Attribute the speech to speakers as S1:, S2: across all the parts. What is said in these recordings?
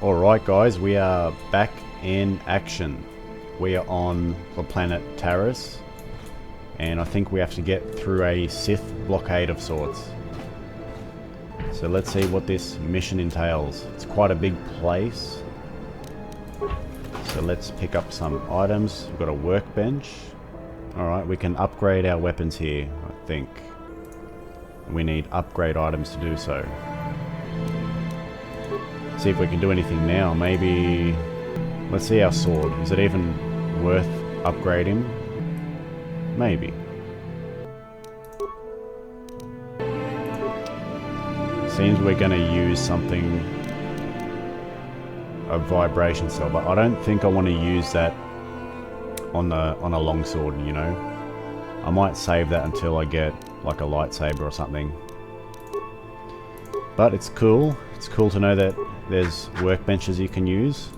S1: Alright guys, we are back in action. We are on the planet Taris, and I think we have to get through a Sith blockade of sorts. So let's see what this mission entails. It's quite a big place. So let's pick up some items. We've got a workbench. Alright, we can upgrade our weapons here, I think. We need upgrade items to do so. See if we can do anything now. Maybe... let's see our sword. Is it even worth upgrading? Maybe. Seems we're going to use something... a vibration cell, but I don't think I want to use that on a longsword, you know. I might save that until I get like a lightsaber or something. But it's cool. It's cool to know that there's workbenches you can use.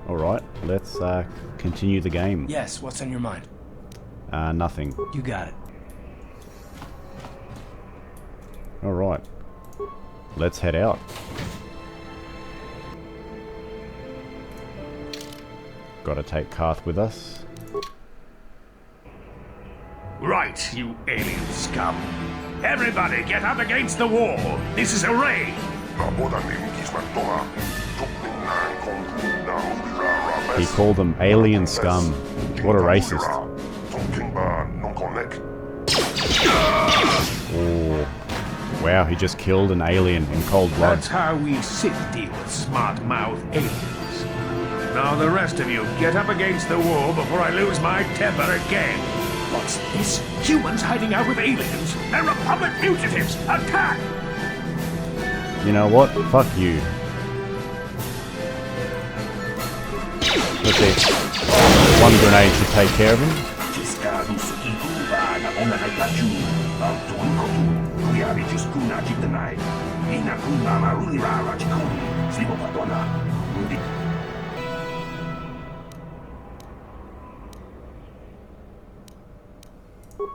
S1: Alright, let's continue the game.
S2: Yes, what's on your mind?
S1: Nothing.
S2: You got it.
S1: Alright. Let's head out. Gotta take Karth with us.
S3: Right, you alien scum. Everybody get up against the wall. This is a raid.
S1: He called them alien scum. What a racist. Oh. Wow, he just killed an alien in cold blood.
S3: That's how we Sith deal with smart-mouth aliens. Now the rest of you, get up against the wall before I lose my temper again. What's this? Humans hiding out with aliens? They're Republic fugitives! Attack!
S1: You know what? Fuck you. Let's see. One grenade should take care of him.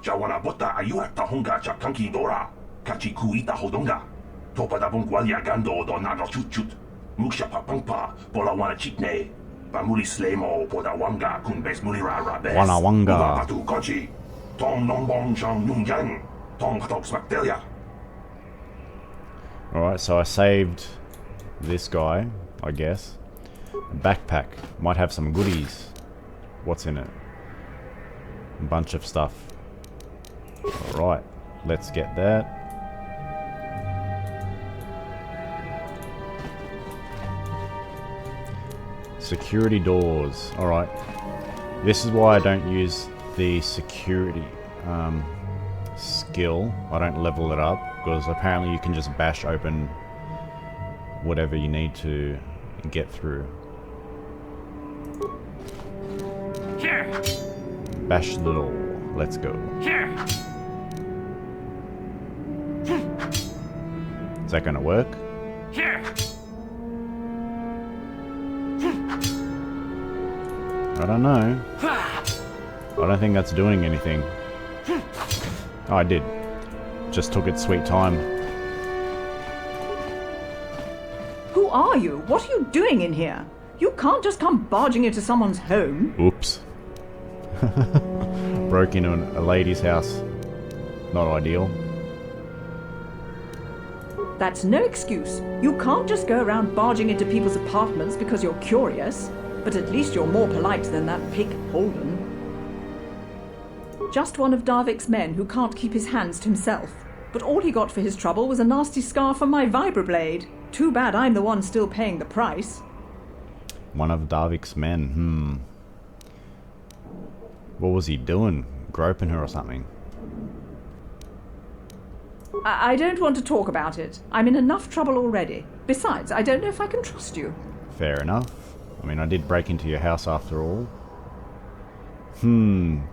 S4: Jawana bota ayuata honga chakanki dora. Kachi kuita hodonga. Topa da bongwalia gando do nano chut. Muksha papangpa pola wana chitne. Pamuli slemo poda wanga kunbes mulira rabes.
S1: Wana wanga.
S4: Patu kochi. Tom nombong chang nungjang. Tom katoks bakteria.
S1: Alright, so I saved this guy, I guess. A backpack. Might have some goodies. What's in it? A bunch of stuff. Alright, let's get that. Security doors. Alright. This is why I don't use the security skill. I don't level it up, because apparently you can just bash open whatever you need to get through.
S3: Here!
S1: Bash the door. Let's go.
S3: Here!
S1: Is that gonna work?
S3: Here!
S1: I don't know. I don't think that's doing anything. Oh, I did. Just took its sweet time.
S5: Who are you? What are you doing in here? You can't just come barging into someone's home.
S1: Oops. Broke into a lady's house. Not ideal.
S5: That's no excuse. You can't just go around barging into people's apartments because you're curious. But at least you're more polite than that pig Holden. Just one of Darvik's men who can't keep his hands to himself. But all he got for his trouble was a nasty scar from my vibroblade. Too bad I'm the one still paying the price.
S1: One of Darvik's men, What was he doing? Groping her or something?
S5: I don't want to talk about it. I'm in enough trouble already. Besides, I don't know if I can trust you.
S1: Fair enough. I mean, I did break into your house after all.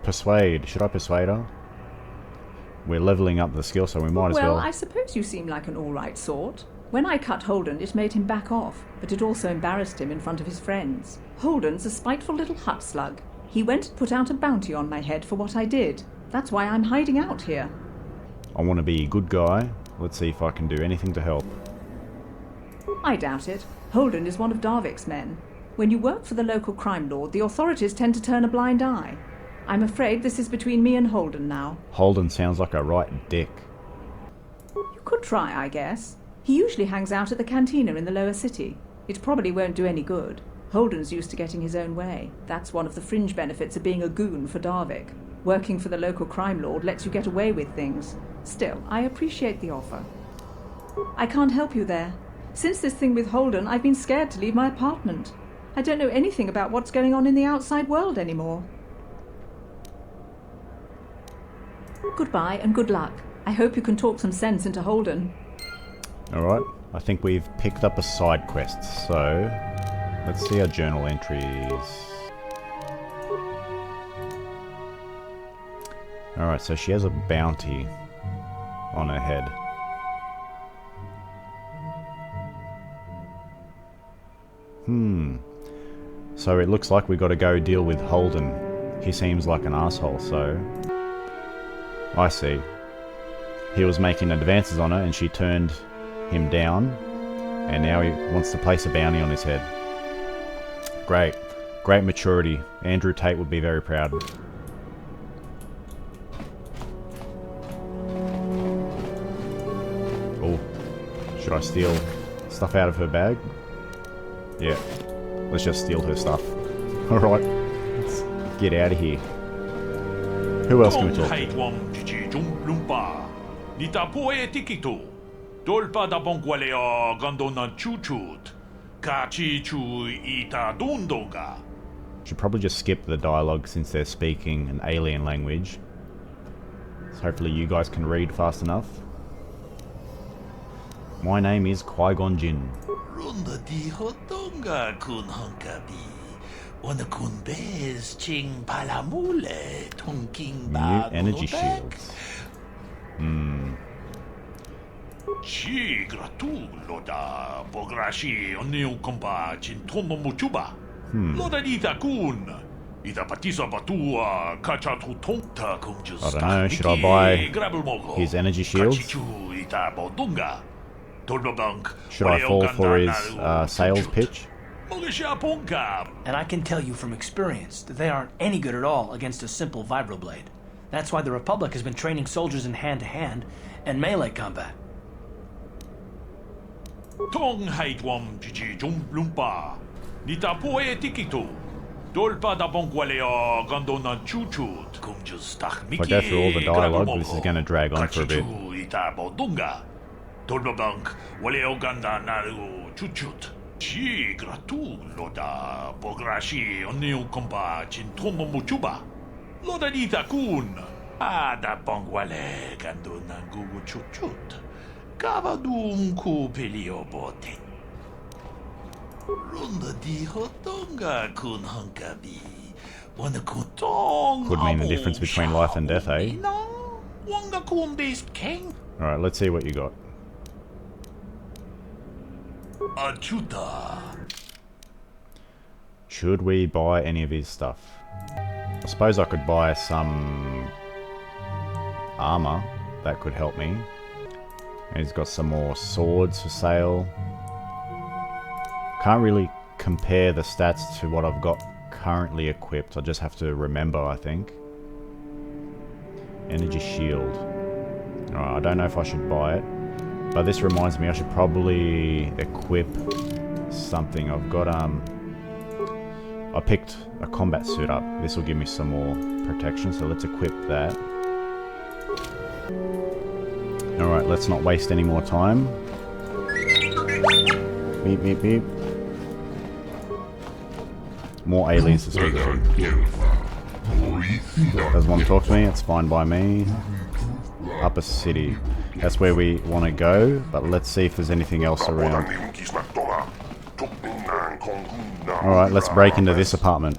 S1: Persuade. Should I persuade her? We're leveling up the skill, so we might as well.
S5: Well, I suppose you seem like an all-right sort. When I cut Holden, it made him back off, but it also embarrassed him in front of his friends. Holden's a spiteful little hut slug. He went and put out a bounty on my head for what I did. That's why I'm hiding out here.
S1: I want to be a good guy. Let's see if I can do anything to help.
S5: I doubt it. Holden is one of Darvik's men. When you work for the local crime lord, the authorities tend to turn a blind eye. I'm afraid this is between me and Holden now.
S1: Holden sounds like a right dick.
S5: You could try, I guess. He usually hangs out at the cantina in the lower city. It probably won't do any good. Holden's used to getting his own way. That's one of the fringe benefits of being a goon for Darvik. Working for the local crime lord lets you get away with things. Still, I appreciate the offer. I can't help you there. Since this thing with Holden, I've been scared to leave my apartment. I don't know anything about what's going on in the outside world anymore. Goodbye and good luck. I hope you can talk some sense into Holden.
S1: Alright, I think we've picked up a side quest, so let's see our journal entries. Alright, so she has a bounty on her head. So it looks like we got to go deal with Holden. He seems like an asshole, so... I see. He was making advances on her and she turned him down, and now he wants to place a bounty on his head. Great. Great maturity. Andrew Tate would be very proud. Oh. Should I steal stuff out of her bag? Yeah. Let's just steal her stuff. Alright. Let's get out of here. Who else can we talk to? Should probably just skip the dialogue since they're speaking an alien language. So hopefully you guys can read fast enough. My name is Qui-Gon Jinn. Mute energy shields. I don't know, should I buy his energy shields? Should I fall for his sales pitch?
S2: And I can tell you from experience that they aren't any good at all against a simple vibroblade. That's why the Republic has been training soldiers in hand-to-hand and melee combat.
S1: If I go through all the dialogue, this is going to drag on for a bit. Could mean the difference between life and death, eh? Alright, let's see what you got. Should we buy any of his stuff? I suppose I could buy some armor. That could help me. He's got some more swords for sale. Can't really compare the stats to what I've got currently equipped. I just have to remember, I think. Energy shield. Alright, I don't know if I should buy it. But this reminds me I should probably equip something. I've got I picked a combat suit up. This will give me some more protection, so let's equip that. Alright, let's not waste any more time. Beep, beep, beep. More aliens to speak to. Doesn't want to talk to me, it's fine by me. Upper City. That's where we want to go, but let's see if there's anything else around. Alright, let's break into this apartment.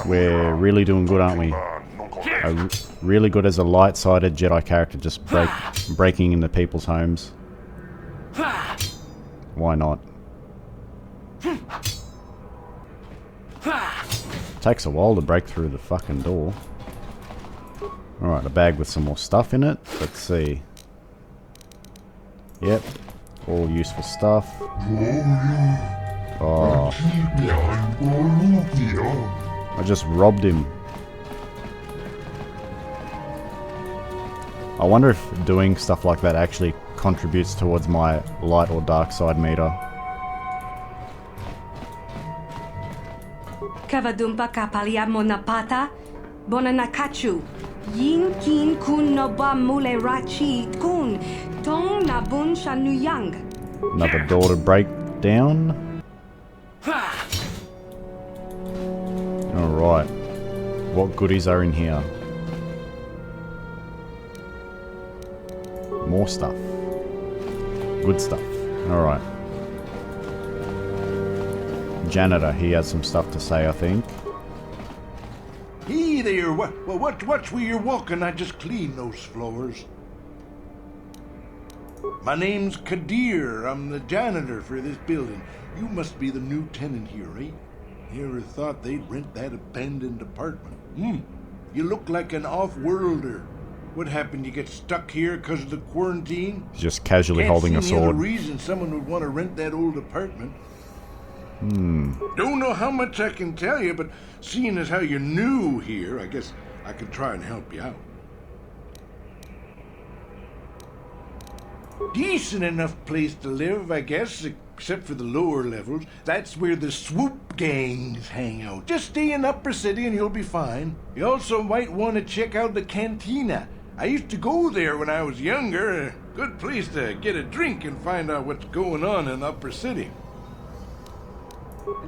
S1: We're really doing good, aren't we? Really good as a light-sided Jedi character, just breaking into people's homes. Why not? Takes a while to break through the fucking door. Alright, a bag with some more stuff in it. Let's see. Yep. All useful stuff. Oh. I just robbed him. I wonder if doing stuff like that actually contributes towards my light or dark side meter.
S6: Kavadumpa kapalia monapata, bonanakachu, yin kin kun noba mule rachi kun, tong nabun shanuyang.
S1: Another door to break down. Alright. What goodies are in here? More stuff. Good stuff. Alright. Janitor, he has some stuff to say, I think.
S7: Hey there, watch where you're walking. I just cleaned those floors. My name's Kadir. I'm the janitor for this building. You must be the new tenant here, right? Never thought they'd rent that abandoned apartment. You look like an off-worlder. What happened? You get stuck here because of the quarantine?
S1: He's just casually holding a sword.
S7: Can't see any other reason someone would want to rent that old apartment. Don't know how much I can tell you, but seeing as how you're new here, I guess I could try and help you out. Decent enough place to live, I guess, except for the lower levels. That's where the swoop gangs hang out. Just stay in Upper City and you'll be fine. You also might want to check out the cantina. I used to go there when I was younger. A good place to get a drink and find out what's going on in Upper City.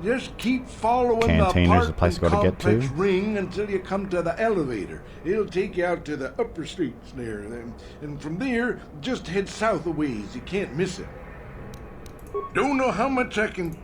S7: Just keep following
S1: Cantina's
S7: the
S1: a place
S7: apartment
S1: you gotta get to.
S7: complex ring until you come to the elevator. It'll take you out to the upper streets there. And from there, just head south a ways. You can't miss it. Don't know how much I can...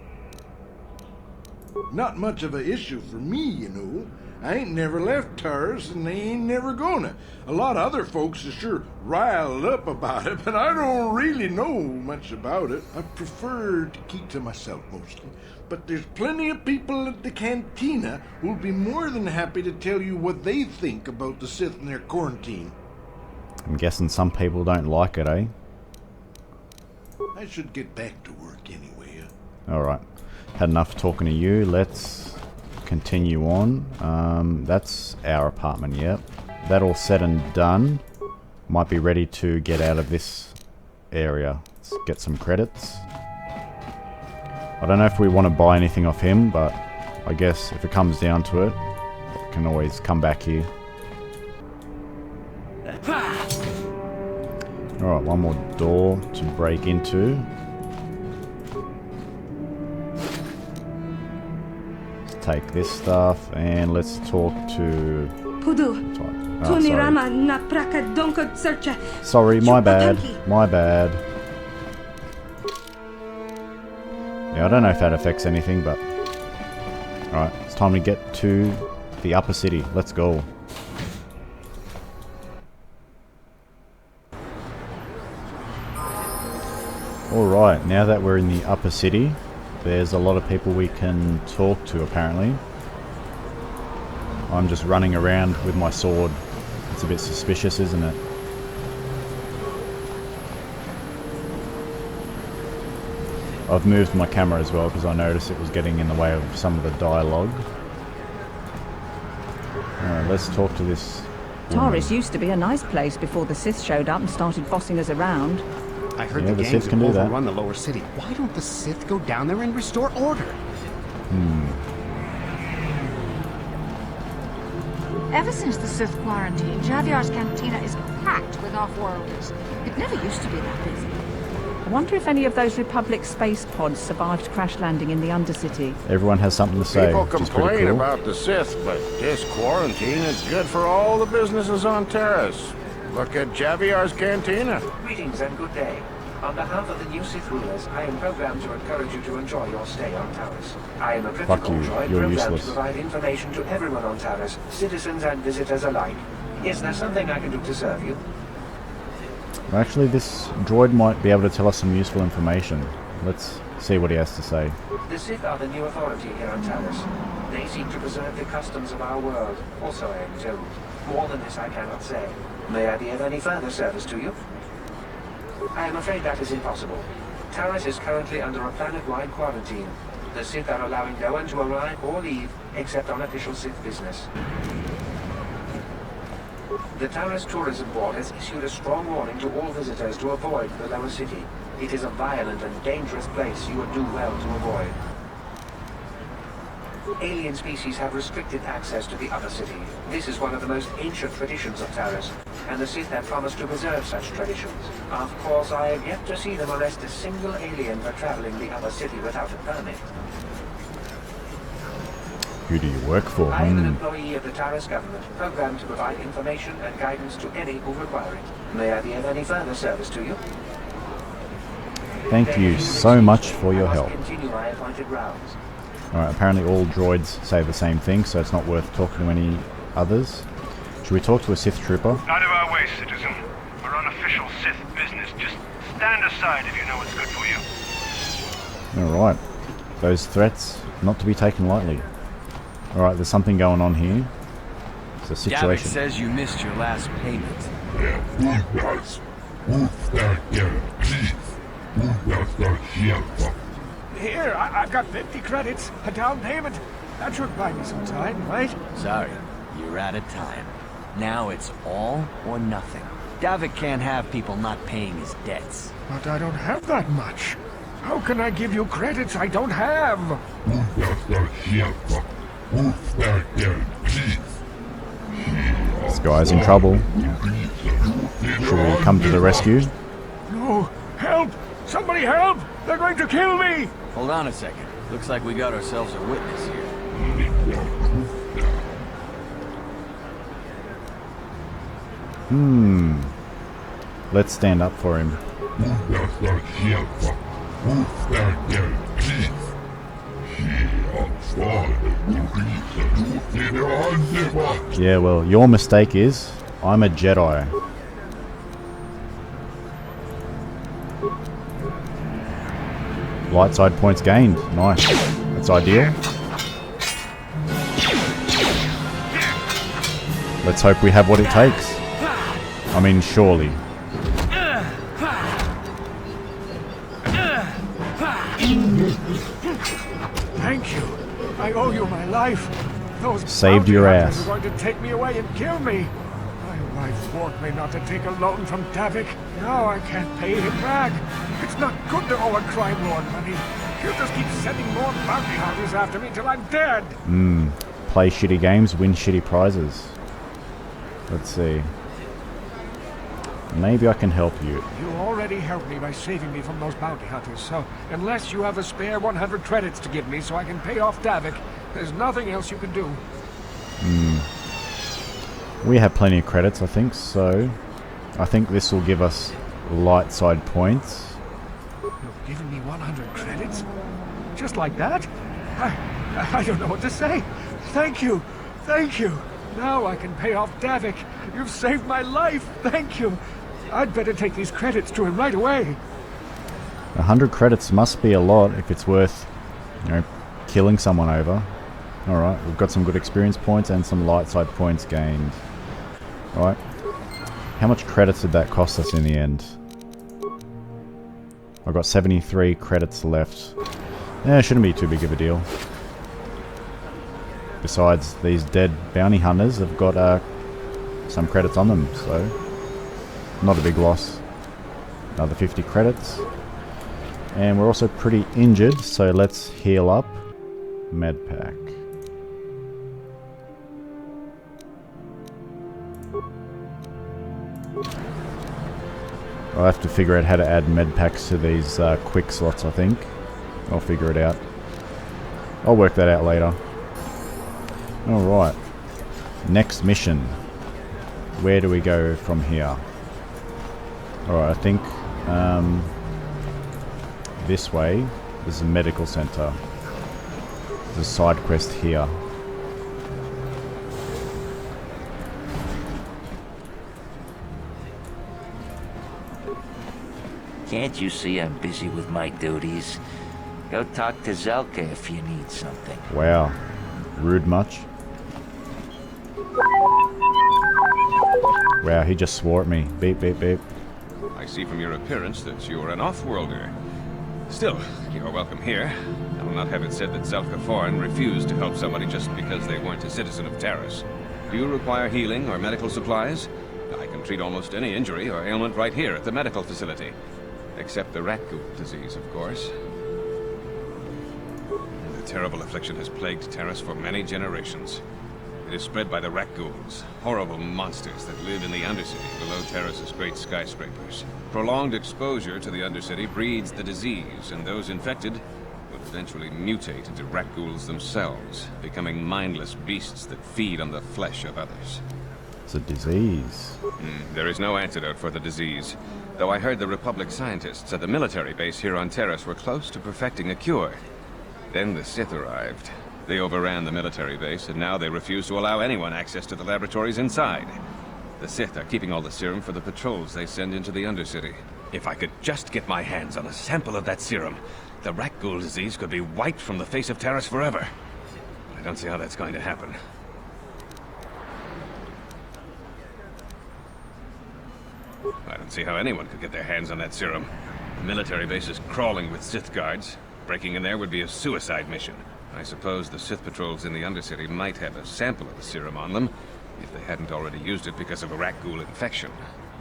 S7: Not much of an issue for me, you know. I ain't never left Taris, and they ain't never gonna. A lot of other folks are sure riled up about it, but I don't really know much about it. I prefer to keep to myself mostly. But there's plenty of people at the cantina who'll be more than happy to tell you what they think about the Sith and their quarantine.
S1: I'm guessing some people don't like it, eh?
S7: I should get back to work anyway.
S1: Alright. Had enough talking to you. Let's continue on. That's our apartment, yep. That all said and done. Might be ready to get out of this area. Let's get some credits. I don't know if we want to buy anything off him, but I guess if it comes down to it, I can always come back here. Alright, one more door to break into. Let's take this stuff and let's talk to...
S6: Pudu. Tunirama na praka donko searcha.
S1: Sorry, my bad. My bad. Yeah, I don't know if that affects anything, but... Alright, it's time to get to the upper city. Let's go. Alright, now that we're in the upper city, there's a lot of people we can talk to apparently. I'm just running around with my sword. It's a bit suspicious, isn't it? I've moved my camera as well because I noticed it was getting in the way of some of the dialogue. Alright, let's talk to this woman.
S5: Taris used to be a nice place before the Sith showed up and started bossing us around.
S8: I heard
S1: Yeah,
S8: the
S1: the
S8: gangs
S1: Sith can
S8: have
S1: do that.
S8: overrun the lower city. Why don't the Sith go down there and restore order?
S9: Ever since the Sith quarantine, Javier's cantina is packed with off-worlders. It never used to be that busy.
S5: I wonder if any of those Republic space pods survived crash landing in the Undercity.
S1: Everyone has something to say,
S3: People
S1: which is pretty
S3: complain
S1: cool.
S3: about the Sith, but this quarantine is good for all the businesses on Taris. Look at Javier's cantina.
S10: Greetings and good day. On behalf of the new Sith rulers, I am programmed to encourage you to enjoy your stay on Taris. I am a
S1: Fuck
S10: critical
S1: you,
S10: droid
S1: you're
S10: programmed
S1: useless.
S10: to provide information to everyone on Taris, citizens and visitors alike. Is there something I can do to serve you?
S1: Actually, this droid might be able to tell us some useful information. Let's see what he has to say.
S10: The Sith are the new authority here on Taris. They seek to preserve the customs of our world, also I am told. More than this I cannot say. May I be of any further service to you? I am afraid that is impossible. Taris is currently under a planet-wide quarantine. The Sith are allowing no one to arrive or leave except on official Sith business. The Taris Tourism Board has issued a strong warning to all visitors to avoid the lower city. It is a violent and dangerous place you would do well to avoid. Alien species have restricted access to the upper city. This is one of the most ancient traditions of Taris, and the Sith have promised to preserve such traditions. Of course, I have yet to see them arrest a single alien for traveling the upper city without a permit.
S1: Who do you work for?
S10: I am an employee of the Taris government, programmed to provide information and guidance to any who require it. May I be of any further service to you?
S1: Thank you so much for your help.
S10: Continue my appointed rounds.
S1: Alright, apparently all droids say the same thing, so it's not worth talking to any others. Should we talk to a Sith trooper?
S11: Out of our way, citizen. We're on official Sith business. Just stand aside if you know what's good for you.
S1: Alright. Those threats, not to be taken lightly. Alright, there's something going on here. It's a situation.
S12: Davik says you missed your last payment.
S3: Here, I've got 50 credits, a down payment. That should buy me some time, right?
S12: Sorry, you're out of time. Now it's all or nothing. Davik can't have people not paying his debts.
S3: But I don't have that much. How can I give you credits I don't have?
S1: This guy's in trouble. Should we come to the rescue?
S3: No, help! Somebody help! They're going to kill me!
S12: Hold on a second. Looks like we got ourselves a witness here.
S1: Let's stand up for him. Yeah, well, your mistake is, I'm a Jedi. Light side points gained. Nice. That's ideal. Let's hope we have what it takes. I mean, surely.
S3: Thank you. I owe you my life. Those
S1: saved your ass.
S3: Were going to take me away and kill me. My wife warned me not to take a loan from Davik. Now I can't pay him back. It's not good to owe a crime lord money. He'll just keep sending more bounty hunters after me till I'm dead.
S1: Play shitty games, win shitty prizes. Let's see. Maybe I can help you.
S3: You already helped me by saving me from those bounty hunters, so unless you have a spare 100 credits to give me so I can pay off Davik, there's nothing else you can do.
S1: We have plenty of credits, I think, so I think this will give us light side points.
S3: You've given me 100 credits? Just like that? I don't know what to say. Thank you. Thank you. Now I can pay off Davik. You've saved my life. Thank you. I'd better take these credits to him right away.
S1: 100 credits must be a lot if it's worth, killing someone over. Alright, we've got some good experience points and some light side points gained. Alright. How much credits did that cost us in the end? I've got 73 credits left. Yeah, it shouldn't be too big of a deal. Besides, these dead bounty hunters have got some credits on them, so not a big loss. Another 50 credits. And we're also pretty injured, so let's heal up. Med pack. I'll have to figure out how to add med packs to these quick slots, I think. I'll figure it out. I'll work that out later. Alright. Next mission. Where do we go from here? Alright, I think this way. There's a medical center. There's a side quest here.
S13: Can't you see I'm busy with my duties? Go talk to Zelka if you need something.
S1: Wow. Rude much? Wow, he just swore at me. Beep, beep, beep.
S14: I see from your appearance that you're an off-worlder. Still, you're welcome here. I will not have it said that Zelka Foreign refused to help somebody just because they weren't a citizen of Taris. Do you require healing or medical supplies? I can treat almost any injury or ailment right here at the medical facility. Except the rat ghoul disease, of course. The terrible affliction has plagued Taris for many generations. It is spread by the rat ghouls, horrible monsters that live in the Undercity below Taris's great skyscrapers. Prolonged exposure to the Undercity breeds the disease, and those infected will eventually mutate into rat ghouls themselves, becoming mindless beasts that feed on the flesh of others.
S1: It's a disease.
S14: There is no antidote for the disease, though I heard the Republic scientists at the military base here on Taris were close to perfecting a cure. Then the Sith arrived. They overran the military base, and now they refuse to allow anyone access to the laboratories inside. The Sith are keeping all the serum for the patrols they send into the Undercity. If I could just get my hands on a sample of that serum, the rat ghoul disease could be wiped from the face of Taris forever. But I don't see how that's going to happen. I don't see how anyone could get their hands on that serum. The military base is crawling with Sith guards. Breaking in there would be a suicide mission. I suppose the Sith patrols in the Undercity might have a sample of the serum on them, if they hadn't already used it because of a rat ghoul infection.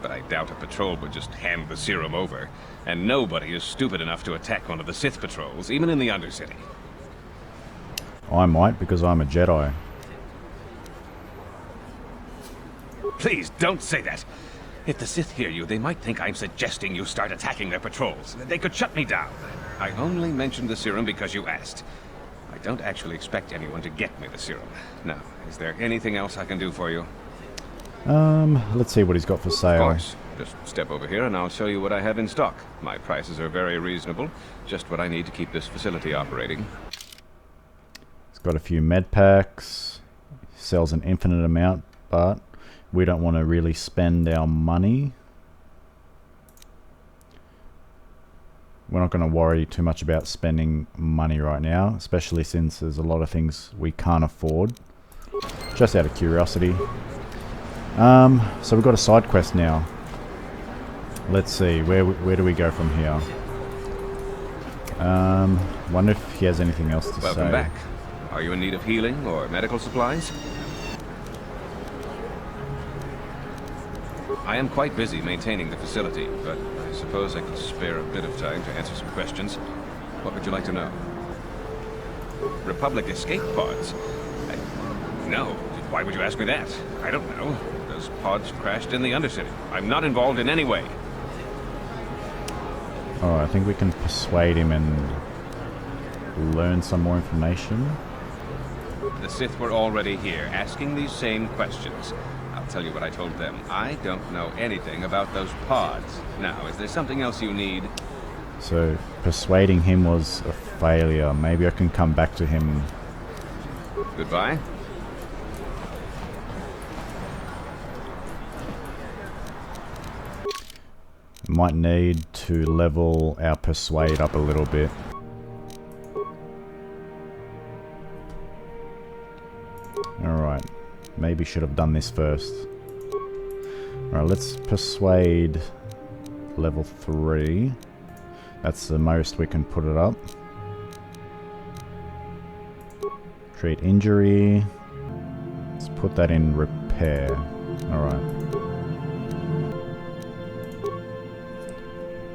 S14: But I doubt a patrol would just hand the serum over, and nobody is stupid enough to attack one of the Sith patrols, even in the Undercity.
S1: I might, because I'm a Jedi.
S14: Please, don't say that! If the Sith hear you, they might think I'm suggesting you start attacking their patrols. They could shut me down. I only mentioned the serum because you asked. I don't actually expect anyone to get me the serum. Now, is there anything else I can do for you?
S1: Let's see what he's got for sale.
S14: Of course. Just step over here and I'll show you what I have in stock. My prices are very reasonable. Just what I need to keep this facility operating.
S1: He's got a few med packs. Sells an infinite amount, but we don't want to really spend our money. We're not going to worry too much about spending money right now, especially since there's a lot of things we can't afford. Just out of curiosity. So we've got a side quest now. Let's see, where do we go from here? Wonder if he has anything else to say.
S14: Welcome back. Are you in need of healing or medical supplies? I am quite busy maintaining the facility, but I suppose I could spare a bit of time to answer some questions. What would you like to know? Republic escape pods? No. Why would you ask me that? I don't know. Those pods crashed in the Undercity. I'm not involved in any way.
S1: Alright, I think we can persuade him and learn some more information.
S14: The Sith were already here, asking these same questions. I'll tell you what I told them. I don't know anything about those pods. Now, is there something else you need?
S1: So, persuading him was a failure. Maybe I can come back to him.
S14: Goodbye.
S1: Might need to level our persuade up a little bit. Alright. Maybe should have done this first. Alright, let's persuade level 3. That's the most we can put it up. Treat injury. Let's put that in repair. Alright.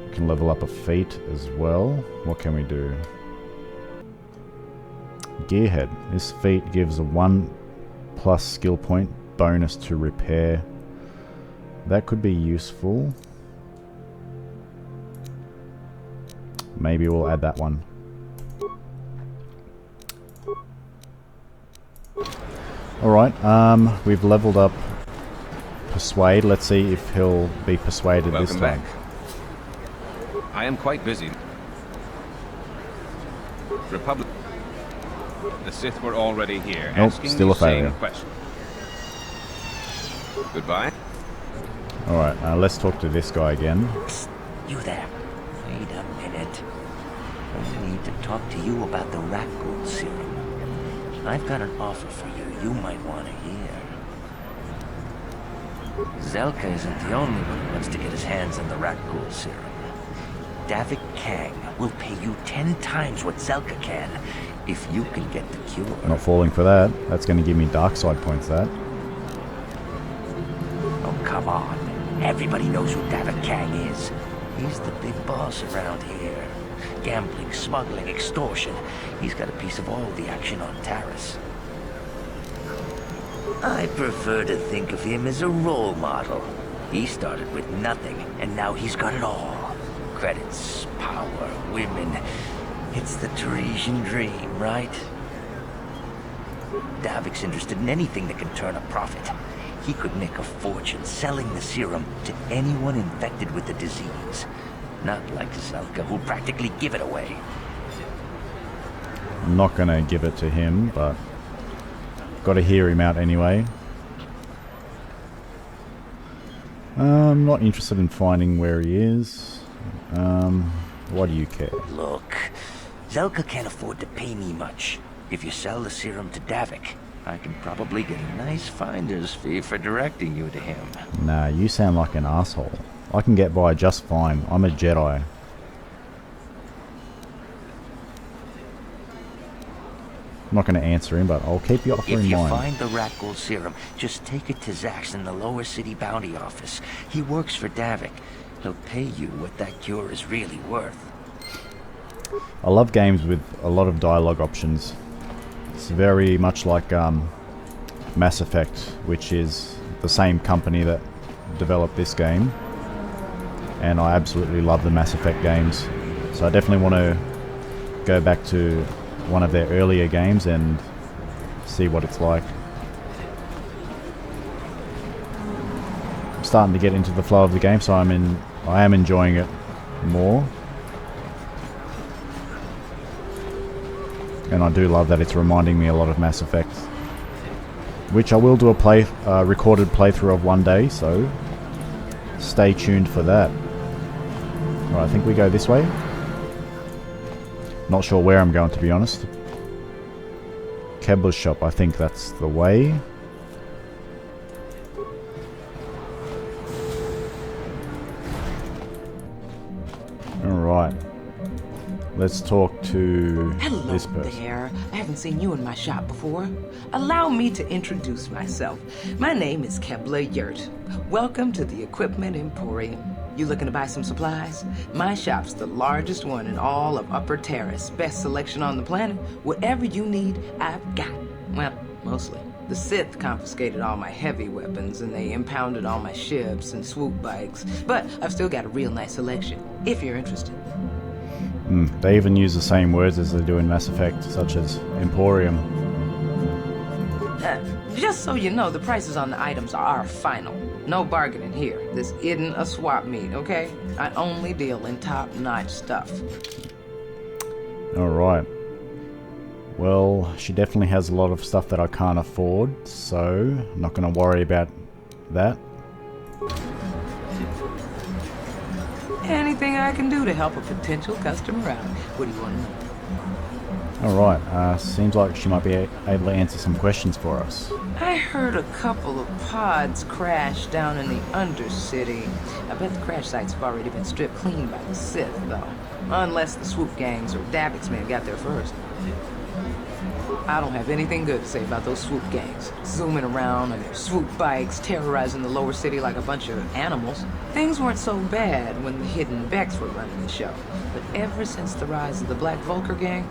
S1: We can level up a feat as well. What can we do? Gearhead. This feat gives a 1+ skill point bonus to repair. That could be useful. Maybe we'll add that one. Alright, we've leveled up Persuade. Let's see if he'll be persuaded this time.
S14: Welcome back. I am quite busy. Republic. The Sith were already here,
S1: Nope,
S14: asking
S1: still a
S14: the same
S1: failure.
S14: question. Goodbye.
S1: Alright, let's talk to this guy again.
S13: Psst, you there. Wait a minute. I need to talk to you about the rat ghoul serum. I've got an offer for you might want to hear. Zelka isn't the only one who wants to get his hands on the rat ghoul serum. Davik Kang will pay you 10 times what Zelka can if you can get the cure.
S1: Not falling for that. That's going to give me dark side points, that.
S13: Oh, come on. Everybody knows who Davik Kang is. He's the big boss around here. Gambling, smuggling, extortion. He's got a piece of all the action on Taris. I prefer to think of him as a role model. He started with nothing, and now he's got it all. Credits, power, women. It's the Tarisian dream, right? Davik's interested in anything that can turn a profit. He could make a fortune selling the serum to anyone infected with the disease. Not like Zelka, who'll practically give it away.
S1: I'm not gonna give it to him, but gotta hear him out anyway. I'm not interested in finding where he is. Why do you care?
S13: Look, Zelka can't afford to pay me much. If you sell the serum to Davik, I can probably get a nice finder's fee for directing you to him.
S1: Nah, you sound like an asshole. I can get by just fine. I'm a Jedi. I'm not going to answer him, but I'll keep your offer in mind.
S13: If you find the rat gold serum, just take it to Zax in the lower city bounty office. He works for Davik. He'll pay you what that cure is really worth.
S1: I love games with a lot of dialogue options. It's very much like Mass Effect, which is the same company that developed this game. And I absolutely love the Mass Effect games. So I definitely want to go back to one of their earlier games and see what it's like. I'm starting to get into the flow of the game, so I am enjoying it more. And I do love that it's reminding me a lot of Mass Effect, which I will do a recorded playthrough of one day, so stay tuned for that. Alright, I think we go this way. Not sure where I'm going, to be honest. Kebler's shop, I think that's the way. Alright. Let's talk to this person.
S15: Hello there. I haven't seen you in my shop before. Allow me to introduce myself. My name is Kebler Yurt. Welcome to the Equipment Emporium. You looking to buy some supplies? My shop's the largest one in all of Upper Taris. Best selection on the planet. Whatever you need, I've got. Well, mostly. The Sith confiscated all my heavy weapons, and they impounded all my ships and swoop bikes. But I've still got a real nice selection, if you're interested.
S1: They even use the same words as they do in Mass Effect, such as Emporium.
S15: Just so you know, the prices on the items are final. No bargaining here. This isn't a swap meet, okay? I only deal in top-notch stuff.
S1: Alright. Well, she definitely has a lot of stuff that I can't afford, so I'm not going to worry about that.
S15: Anything I can do to help a potential customer out. What do you want to know?
S1: Alright, seems like she might be able to answer some questions for us.
S15: I heard a couple of pods crash down in the Undercity. I bet the crash sites have already been stripped clean by the Sith, though. Unless the swoop gangs or Davik's men got there first. I don't have anything good to say about those swoop gangs. Zooming around on their swoop bikes, terrorizing the lower city like a bunch of animals. Things weren't so bad when the hidden Becks were running the show. But ever since the rise of the Black Vulcar gang,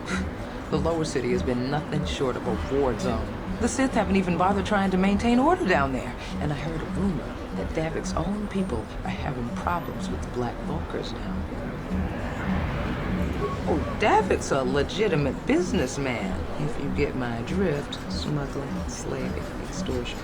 S15: the lower city has been nothing short of a war zone. The Sith haven't even bothered trying to maintain order down there. And I heard a rumor that Davik's own people are having problems with the Black Vulcars now. Oh, Davik's a legitimate businessman, if you get my drift. Smuggling, slaving, extortion.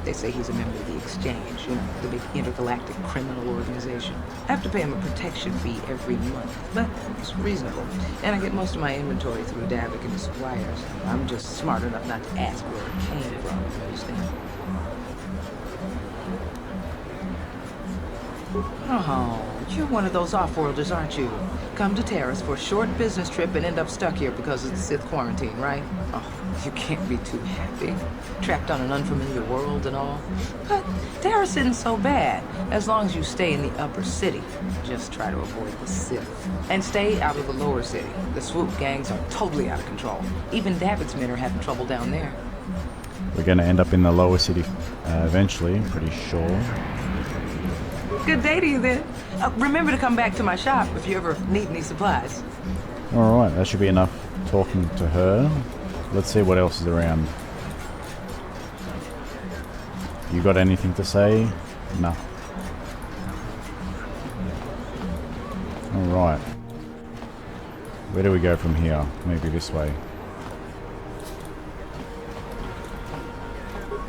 S15: They say he's a member of the Exchange, you know, the big intergalactic criminal organization. I have to pay him a protection fee every month, but it's reasonable. And I get most of my inventory through Davik and his suppliers. I'm just smart enough not to ask where it came from, you understand? Oh, You're one of those off-worlders, aren't you? Come to Taris for a short business trip and end up stuck here because of the Sith quarantine, right? Oh, you can't be too happy. Trapped on an unfamiliar world and all. But Taris isn't so bad, as long as you stay in the upper city. Just try to avoid the Sith. And stay out of the lower city. The swoop gangs are totally out of control. Even David's men are having trouble down there.
S1: We're going to end up in the lower city eventually, I'm pretty sure.
S15: Good day to you then. Remember to come back to my shop if you ever need any supplies.
S1: Alright, that should be enough talking to her. Let's see what else is around. You got anything to say? No. Alright. Where do we go from here? Maybe this way.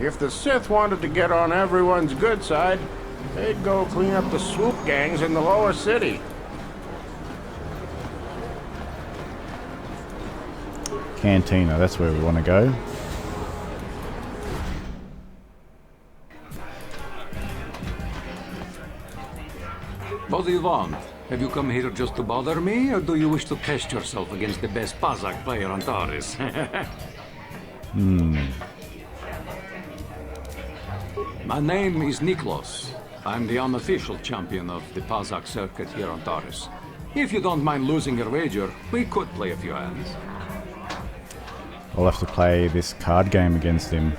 S7: If the Sith wanted to get on everyone's good side, they'd go clean up the swoop gangs in the lower city.
S1: Cantina, that's where we want to go.
S16: What do you want? Have you come here just to bother me, or do you wish to test yourself against the best Pazak player on Taris? My name is Niklos. I'm the unofficial champion of the Pazak circuit here on Taris. If you don't mind losing your wager, we could play a few hands.
S1: I'll have to play this card game against him.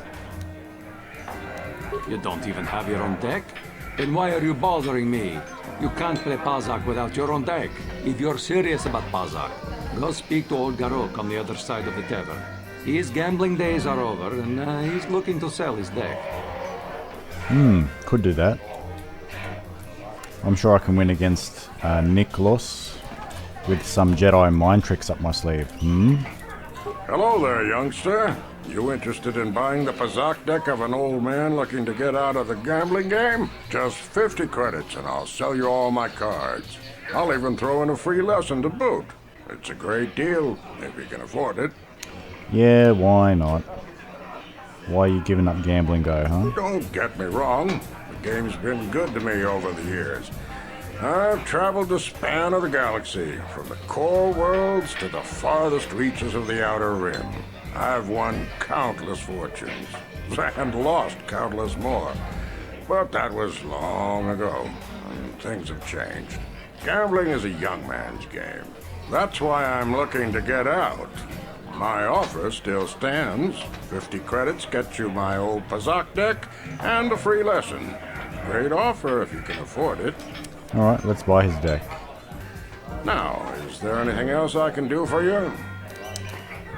S16: You don't even have your own deck? Then why are you bothering me? You can't play Pazak without your own deck. If you're serious about Pazak, go speak to old Garok on the other side of the tavern. His gambling days are over, and he's looking to sell his deck.
S1: Could do that. I'm sure I can win against Niklos with some Jedi mind tricks up my sleeve.
S7: Hello there, youngster. You interested in buying the Pazak deck of an old man looking to get out of the gambling game? Just 50 credits and I'll sell you all my cards. I'll even throw in a free lesson to boot. It's a great deal, if you can afford it.
S1: Yeah, why not? Why are you giving up gambling go, huh?
S7: Don't get me wrong. The game's been good to me over the years. I've traveled the span of the galaxy, from the core worlds to the farthest reaches of the Outer Rim. I've won countless fortunes, and lost countless more. But that was long ago, and things have changed. Gambling is a young man's game. That's why I'm looking to get out. My offer still stands. 50 credits gets you my old Pazak deck and a free lesson. Great offer if you can afford it.
S1: Alright, let's buy his deck.
S7: Now, is there anything else I can do for you?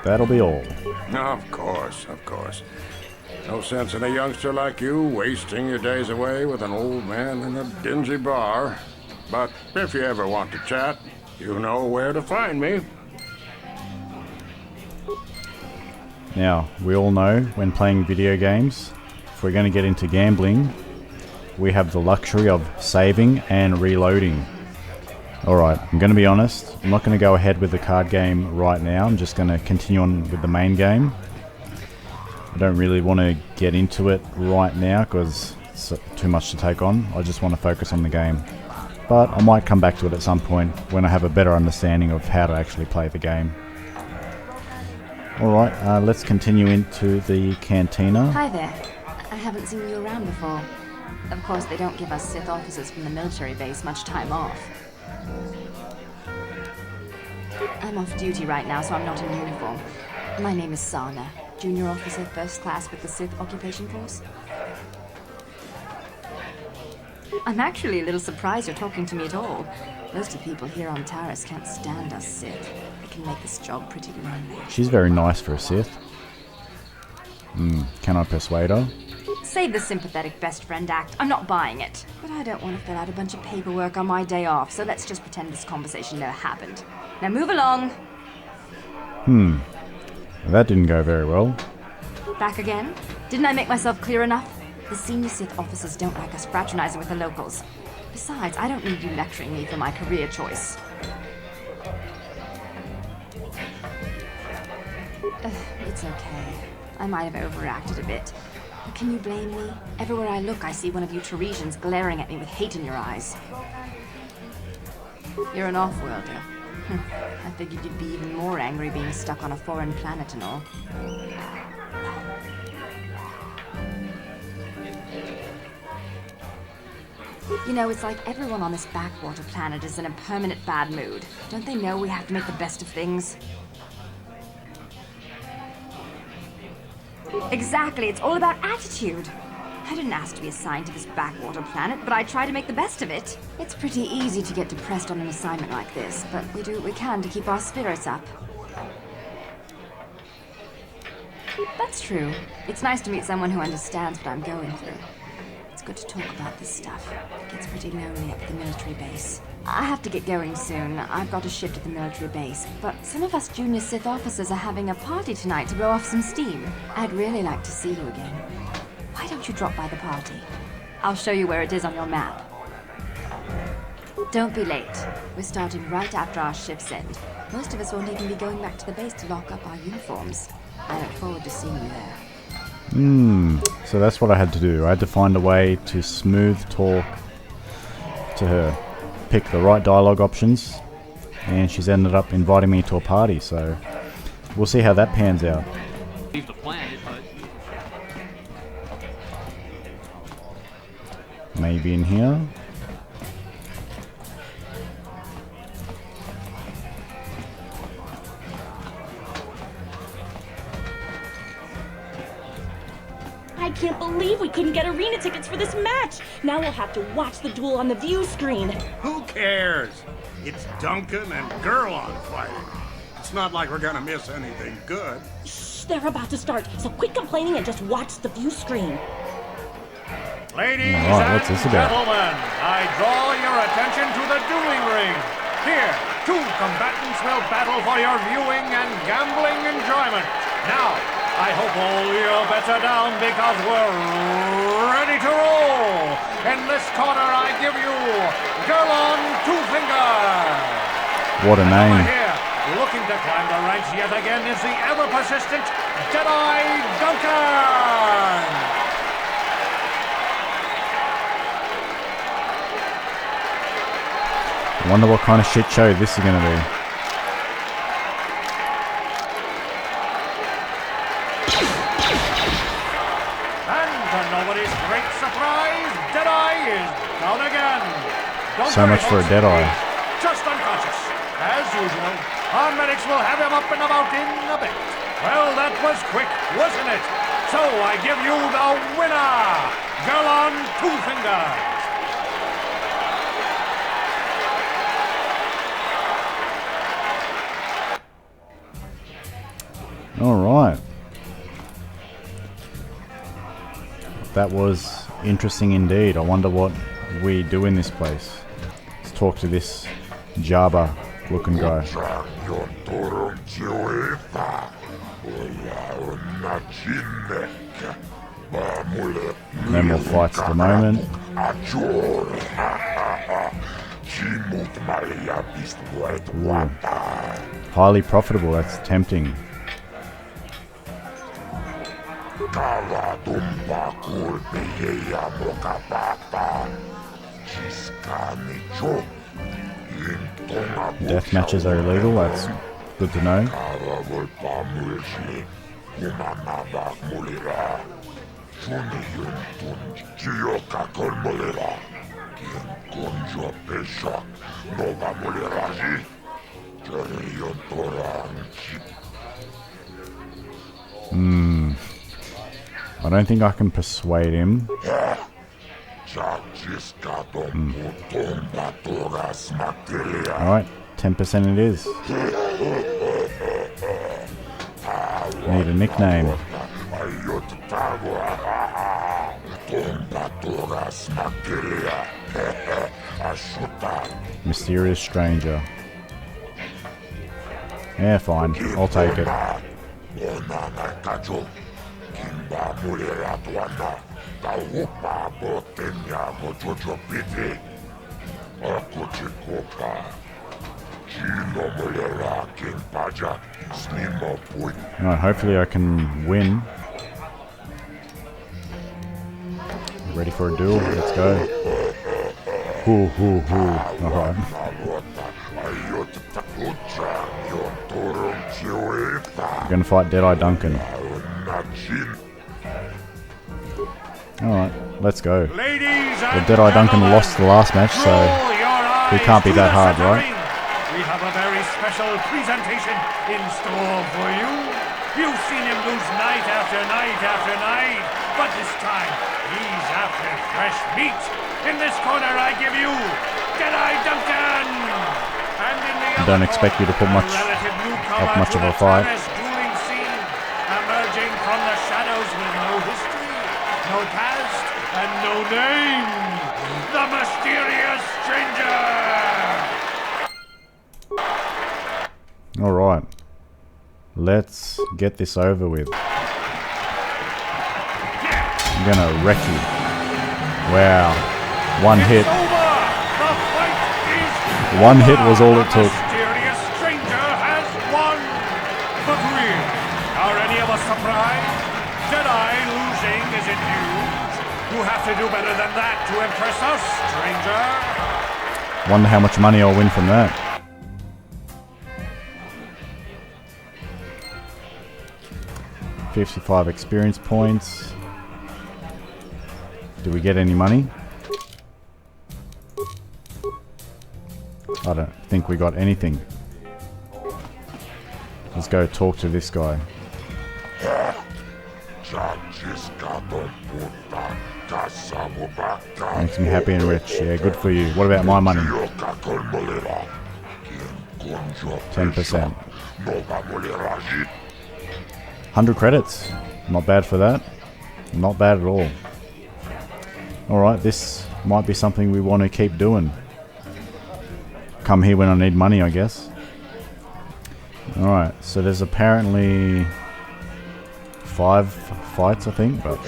S1: That'll be all.
S7: Of course, of course. No sense in a youngster like you wasting your days away with an old man in a dingy bar. But if you ever want to chat, you know where to find me.
S1: Now, we all know when playing video games, if we're going to get into gambling, we have the luxury of saving and reloading. Alright, I'm going to be honest, I'm not going to go ahead with the card game right now, I'm just going to continue on with the main game. I don't really want to get into it right now because it's too much to take on, I just want to focus on the game. But I might come back to it at some point when I have a better understanding of how to actually play the game. Alright, let's continue into the cantina.
S17: Hi there. I haven't seen you around before. Of course, they don't give us Sith officers from the military base much time off. I'm off duty right now, so I'm not in uniform. My name is Sana, junior officer, first class with the Sith Occupation Force. I'm actually a little surprised you're talking to me at all. Most of the people here on Taris can't stand us Sith. It can make this job pretty lonely.
S1: She's very nice for a Sith. Can I persuade her?
S17: Save the sympathetic best friend act. I'm not buying it. But I don't want to fill out a bunch of paperwork on my day off, so let's just pretend this conversation never happened. Now move along.
S1: That didn't go very well.
S17: Back again? Didn't I make myself clear enough? The senior Sith officers don't like us fraternizing with the locals. Besides, I don't need you lecturing me for my career choice. It's okay. I might have overreacted a bit. But can you blame me? Everywhere I look, I see one of you Tarisians glaring at me with hate in your eyes. You're an off-worlder. I figured you'd be even more angry being stuck on a foreign planet and all. You know, it's like everyone on this backwater planet is in a permanent bad mood. Don't they know we have to make the best of things? Exactly, it's all about attitude. I didn't ask to be assigned to this backwater planet, but I try to make the best of it. It's pretty easy to get depressed on an assignment like this, but we do what we can to keep our spirits up. That's true. It's nice to meet someone who understands what I'm going through. It's good to talk about this stuff. It gets pretty lonely at the military base. I have to get going soon. I've got a shift at the military base, but some of us junior Sith officers are having a party tonight to blow off some steam. I'd really like to see you again. Why don't you drop by the party? I'll show you where it is on your map. Don't be late. We're starting right after our shift's end. Most of us won't even be going back to the base to lock up our uniforms. I look forward to seeing you there.
S1: So that's what I had to do. I had to find a way to smooth talk to her. Pick the right dialogue options, and she's ended up inviting me to a party, so we'll see how that pans out.
S18: Leave the planet, but
S1: Maybe in here.
S19: I can't believe we couldn't get arena tickets for this match. Now we'll have to watch the duel on the view screen.
S20: Who cares? It's Duncan and Gurlon fighting. It's not like we're gonna miss anything good.
S19: Shh, they're about to start, so quit complaining and just watch the view screen.
S3: Ladies
S1: what's this
S3: and
S1: about?
S3: gentlemen, I draw your attention to the dueling ring. Here, two combatants will battle for your viewing and gambling enjoyment. Now, I hope all your bets are down because we're ready to roll. In this corner, I give you Gurlon Two-Finger.
S1: What a name.
S3: Over here, looking to climb the ranks yet again, is the ever-persistent Jedi Duncan.
S1: I wonder what kind of shit show this is going to be.
S3: And to nobody's great surprise, Deadeye is down again. Don't
S1: So
S3: worry,
S1: much for a
S3: folks.
S1: Deadeye.
S3: He's just unconscious. As usual, our medics will have him up and about in a bit. Well, that was quick, wasn't it? So I give you the winner, Gurlon Two-Finger.
S1: Alright. That was interesting indeed. I wonder what we do in this place. Let's talk to this Jabba looking guy. No more fights at the moment. Ooh. Highly profitable, that's tempting. Death matches are illegal, that's good to know. I don't think I can persuade him. Alright, 10% it is. Need a nickname. Mysterious stranger. Yeah, fine. I'll take it. Alright, hopefully I can win. Ready for a duel? Let's go. Alright. We're gonna fight Deadeye Duncan. Alright, let's go. Well, Deadeye Duncan lost the last match, so he can't be that hard, right?
S3: We have a very special presentation in store for you. You've seen him lose night after night after night, but this time he's after fresh meat. In this corner I give you Jedi Duncan! And in the
S1: I don't expect you to put much of a fight.
S3: Dueling scene, emerging from the shadows with no history, no past, and no name. The mysterious stranger!
S1: Alright. Let's get this over with. I'm gonna wreck you. Wow. One hit. One hit was all it took.
S3: Mysterious stranger has won the real. Are any of us surprised? Jedi losing isn't huge. You have to do better than that to impress us, stranger.
S1: Wonder how much money I'll win from that. $55 experience points. Do we get any money? I don't think we got anything. Let's go talk to this guy. Makes me happy and rich. Yeah, good for you. What about my money? 10%. 100 credits. Not bad for that. Not bad at all. Alright, this might be something we want to keep doing. Come here when I need money, I guess. Alright, so there's apparently 5 fights, I think, but...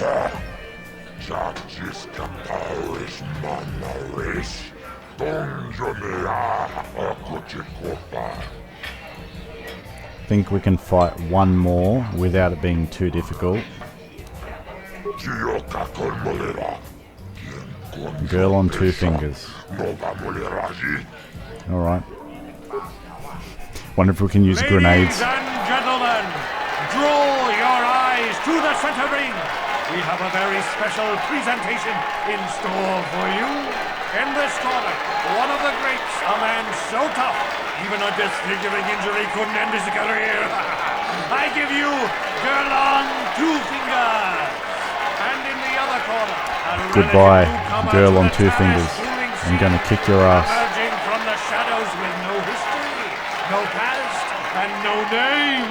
S1: I think we can fight one more without it being too difficult. Girl on 2 fingers. Alright. Wonder if we can use grenades.
S3: Ladies and gentlemen, draw your eyes to the center ring. We have a very special presentation in store for you. In this corner, one of the greats, a man so tough, even a disfiguring injury couldn't end his career. I give you Girl on 2 fingers. And in the other corner,
S1: goodbye, Girl on 2 fingers. I'm gonna kick your ass.
S3: Emerging from the shadows with no history, no past, and no name.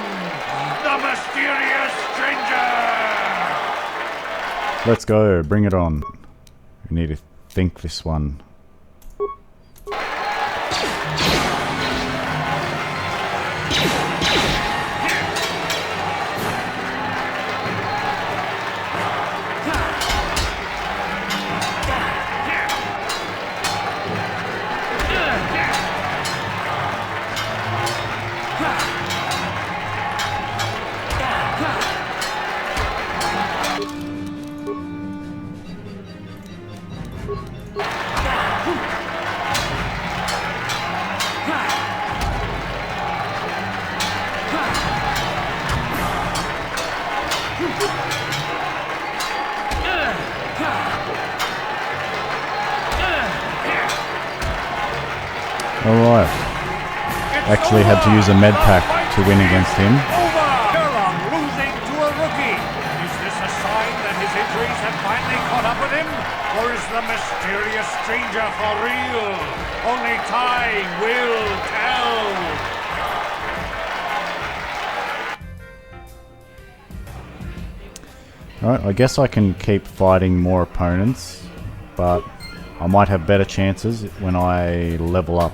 S3: The mysterious stranger.
S1: Let's go, bring it on. We need to think this one. Alright. Actually had to use a med pack to win against him.
S3: Kurlon losing to a rookie. Is this a sign that his injuries have finally caught up with him? Or is the mysterious stranger for real? Only time will tell.
S1: Alright, I guess I can keep fighting more opponents, but I might have better chances when I level up.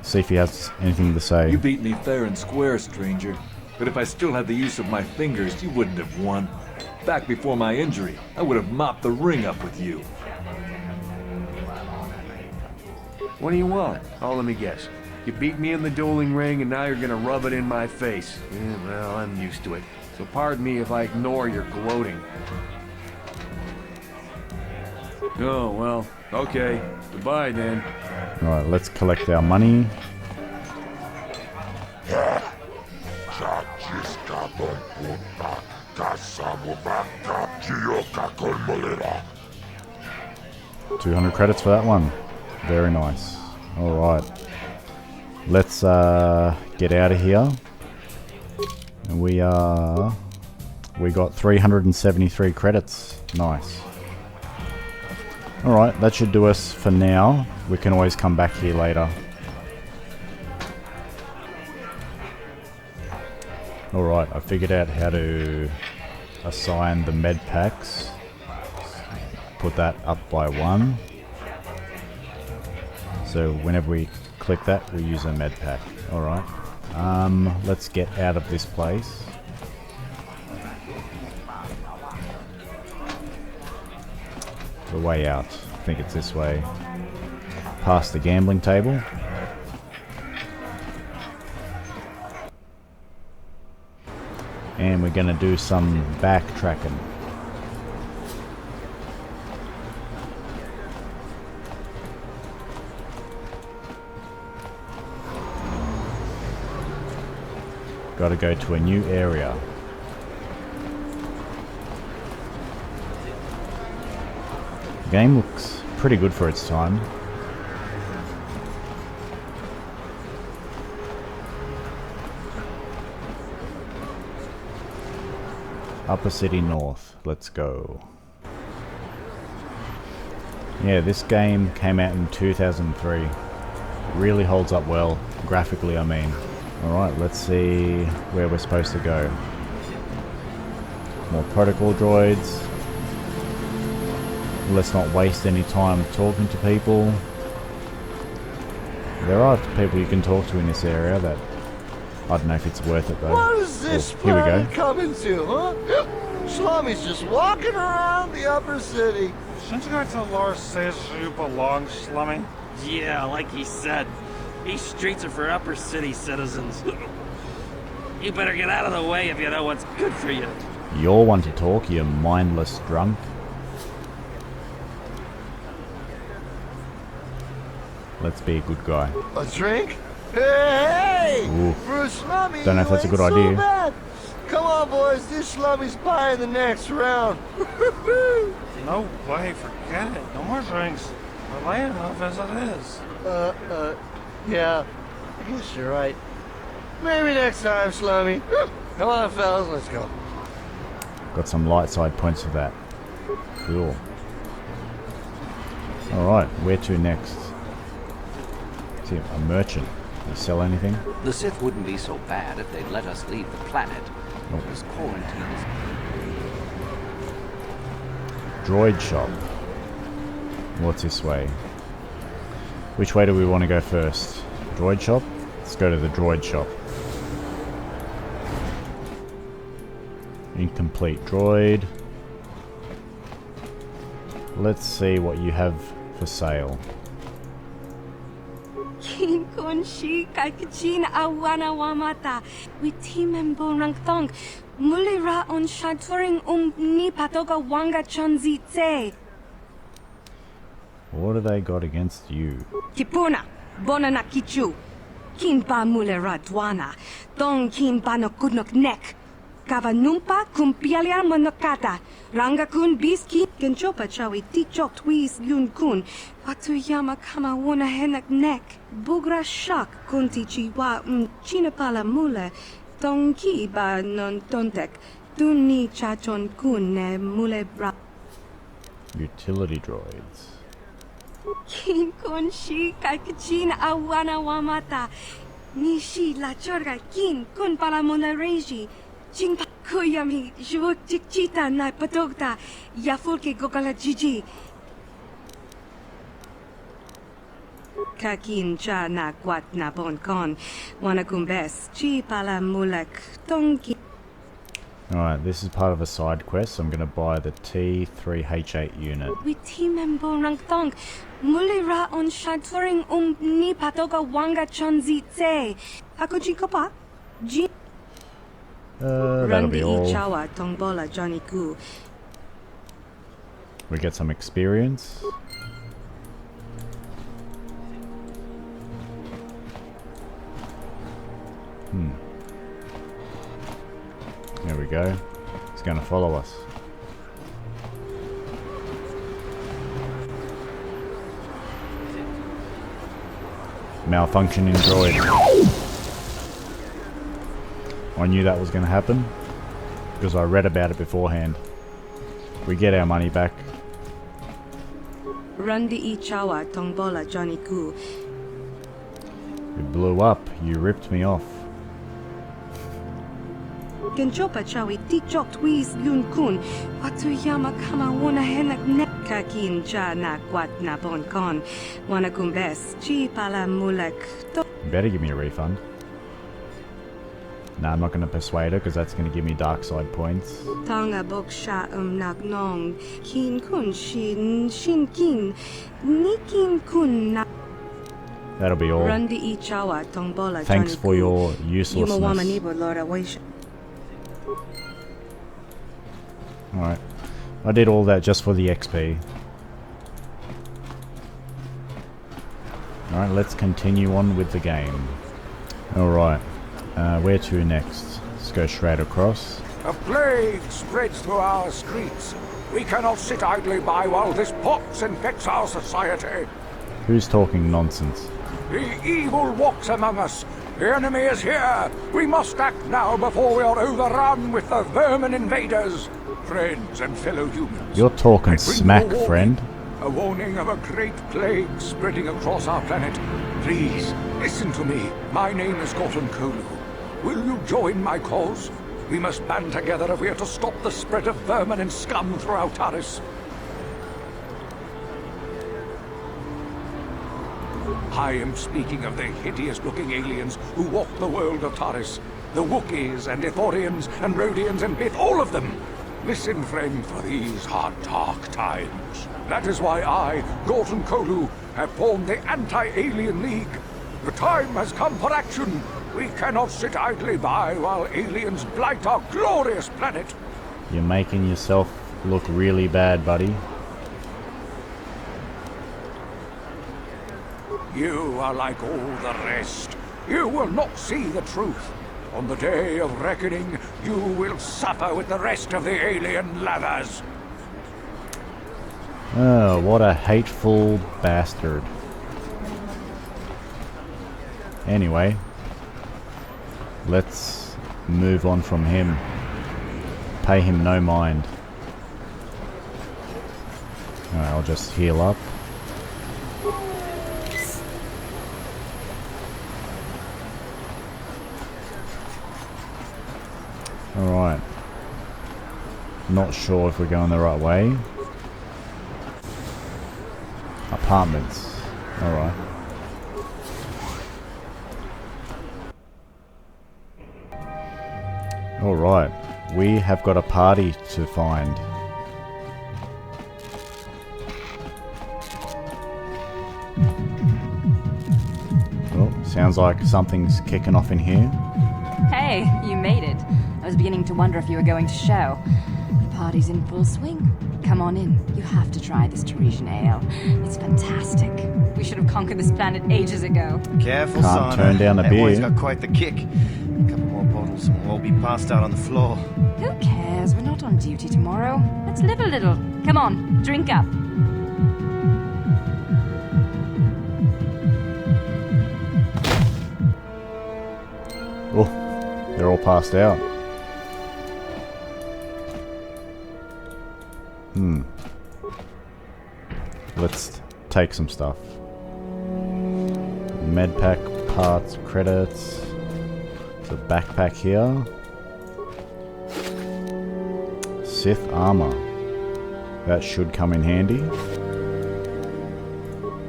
S1: See if he has anything to say.
S21: You beat me fair and square, stranger. But if I still had the use of my fingers, you wouldn't have won. Back before my injury, I would have mopped the ring up with you.
S22: What do you want? Oh, let me guess. You beat me in the dueling ring and now you're gonna rub it in my face. Yeah, well, I'm used to it. So pardon me if I ignore your gloating. Oh, well, okay. Goodbye, then.
S1: Alright, let's collect our money. $200 credits for that one. Very nice. Alright. Let's get out of here. And we got 373 credits. Nice. Alright, that should do us for now. We can always come back here later. Alright, I figured out how to assign the med packs. Put that up by 1. So whenever we click that, we use a med pack. Alright. Let's get out of this place. The way out. I think it's this way. Past the gambling table. And we're gonna do some backtracking. Gotta go to a new area. The game looks pretty good for its time. Upper City North. Let's go. Yeah, this game came out in 2003. Really holds up well. Graphically, I mean. Alright, let's see where we're supposed to go. More protocol droids. Let's not waste any time talking to people. There are people you can talk to in this area that I don't know if it's worth it though.
S2: What is this
S1: here we go.
S2: planet coming to, huh? Slummy's just walking around the upper city.
S4: Shouldn't you go to Lord says you belong, Slummy?
S23: Yeah, like he said. These streets are for upper city citizens. You better get out of the way if you know what's good for you.
S1: You're one to talk, you mindless drunk. Let's be a good guy.
S2: A drink? Hey!
S1: Ooh.
S2: For a Slummy,
S1: Don't know if that's a good idea.
S2: So bad. Come on, boys. This Slummy's buying the next round.
S4: No way, forget it. No more drinks. We're laying off as it is.
S2: Yeah. I guess you're right. Maybe next time, Slummy. Come on, fellas, let's go.
S1: Got some light side points for that. Cool. Alright, where to next? See, a merchant. Can you sell anything?
S24: The Sith wouldn't be so bad if they'd let us leave the planet.
S1: Nope.
S24: This quarantine is...
S1: Droid shop. What's this way? Which way do we want to go first? Droid shop? Let's go to the droid shop. Incomplete droid. Let's see what you have for sale.
S6: Kin kun shi kai kachin awana wamata. Witimem borang thong. Mulira on shaturing ni patoga wanga chonzitse.
S1: What have they got against you?
S6: Kipuna, bonana kichu. Kin pa mulera dwana. Dong kin pa no kudnok nek. Kavanumpa kumpialia monokata. Ranga kun biski kenchopa chawi tichok twis yun kun. Watuyama kama wona henak nek. Bugra shak kunti chiwa chinapala mule. Tonki ba non tontek. Duni chachon kun ne mule bra.
S1: Utility droids.
S6: Kin kun shi kakachin awana wamata. Nishi la chorga kin kun pala mona reji. Jingpa kuyami jwuk chikchita na patogta. Yafulke gogala jiji. Kakin cha na kwat na bonkon. Wana kumbes chi pala mulak tonki.
S1: Alright, this is part of a side quest, so I'm going to buy the T3H8 unit.
S6: Witimem borang thong. Mulira on shaturing ni patoga wanga chonzitse. Ako jikopa?
S1: That'll be all.
S6: Chawa tongbola Johnny Gu.
S1: We get some experience. There we go. It's going to follow us. Malfunctioning droid. I knew that was going to happen because I read about it beforehand. We get our money back.
S6: Randi Ichawa Tongbola Johnny Ku.
S1: It blew up. You ripped me off.
S6: Genjopa Chawi Tichok Twiz Yun Kun. Watuyama Kama Wana Henak Neka Kinja Na Kwat Na Bon Kon. Wana Kumbes. Chi Pala Mulak.
S1: Better give me a refund. Nah, I'm not going to persuade her because that's going to give me dark side points.
S6: Tonga Boksha Nagnong. Kin Kun Shin Shin Kin. Nikin Kun Na.
S1: That'll be all.
S6: Randi Ichawa Tongbola.
S1: Thanks for your uselessness. Alright. I did all that just for the XP. Alright, let's continue on with the game. Alright. Where to next? Let's go straight across.
S5: A plague spreads through our streets. We cannot sit idly by while this pox infects our society.
S1: Who's talking nonsense?
S5: The evil walks among us. The enemy is here. We must act now before we are overrun with the vermin invaders. Friends and fellow humans.
S1: You're talking smack, friend.
S5: A warning of a great plague spreading across our planet. Please, listen to me. My name is KOTOR. Will you join my cause? We must band together if we are to stop the spread of vermin and scum throughout Taris. I am speaking of the hideous-looking aliens who walk the world of Taris. The Wookiees and Ithorians and Rhodians and Bith, all of them. Listen, friend, for these are dark times. That is why I, KOTOR, have formed the Anti-Alien League. The time has come for action. We cannot sit idly by while aliens blight our glorious planet.
S1: You're making yourself look really bad, buddy.
S5: You are like all the rest. You will not see the truth. On the day of reckoning, you will suffer with the rest of the alien lovers.
S1: Oh, what a hateful bastard. Anyway, let's move on from him. Pay him no mind. Alright, I'll just heal up. Alright. Not sure if we're going the right way. Apartments. Alright. Alright. We have got a party to find. Well, sounds like something's kicking off in here.
S17: Hey, you made it. I was beginning to wonder if you were going to show. The party's in full swing. Come on in. You have to try this Tarisian ale. It's fantastic. We should have conquered this planet ages ago.
S8: Careful,
S1: Can't
S8: son.
S1: turn down a
S8: That boy's
S1: beer.
S8: got quite the kick. A couple more bottles and we'll all be passed out on the floor.
S17: Who cares? We're not on duty tomorrow. Let's live a little. Come on, drink up.
S1: Oh, they're all passed out. Let's take some stuff. Medpack, parts, credits. There's a backpack here. Sith armor. That should come in handy.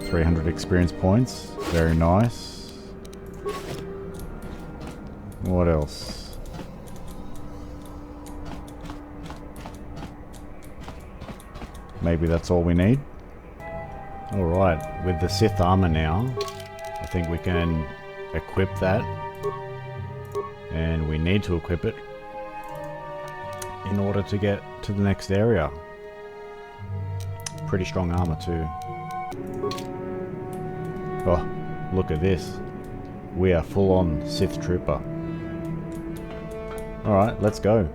S1: 300 experience points. Very nice. What else? Maybe that's all we need. Alright, with the Sith armor now, I think we can equip that. And we need to equip it in order to get to the next area. pretty strong armor too. Oh, look at this. We are full on Sith Trooper. Alright, let's go.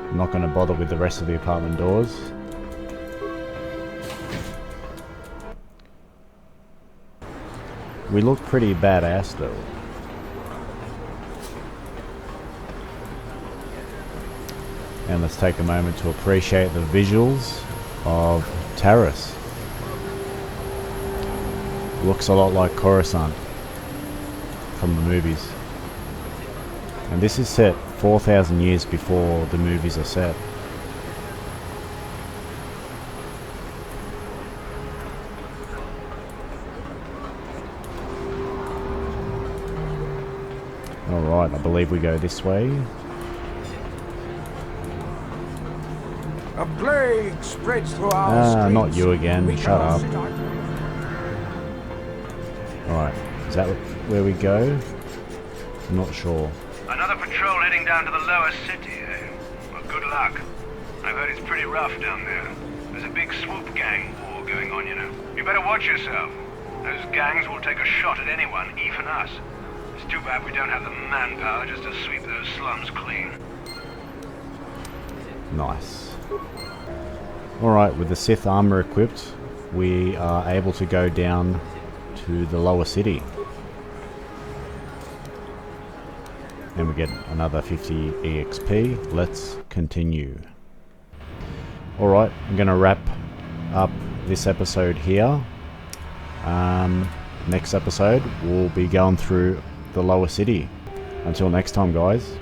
S1: I'm not going to bother with the rest of the apartment doors. We look pretty badass though. And let's take a moment to appreciate the visuals of Taris. Looks a lot like Coruscant from the movies. And this is set 4,000 years before the movies are set. Alright, I believe we go this way.
S5: A plague spreads through our streets.
S1: Not you again.
S5: We
S1: Shut up.
S5: cannot sit idle.
S1: Alright, is that where we go? I'm not sure.
S3: Another patrol heading down to the lower city, eh? Well, good luck. I've heard it's pretty rough down there. There's a big swoop gang war going on, you know. You better watch yourself. Those gangs will take a shot at anyone, even us. It's too bad we don't have the manpower just to sweep those slums clean.
S1: Nice. Alright, with the Sith armor equipped, we are able to go down to the lower city. And we get another 50 EXP. Let's continue. Alright, I'm going to wrap up this episode here. Next episode, we'll be going through the lower city. Until next time, guys.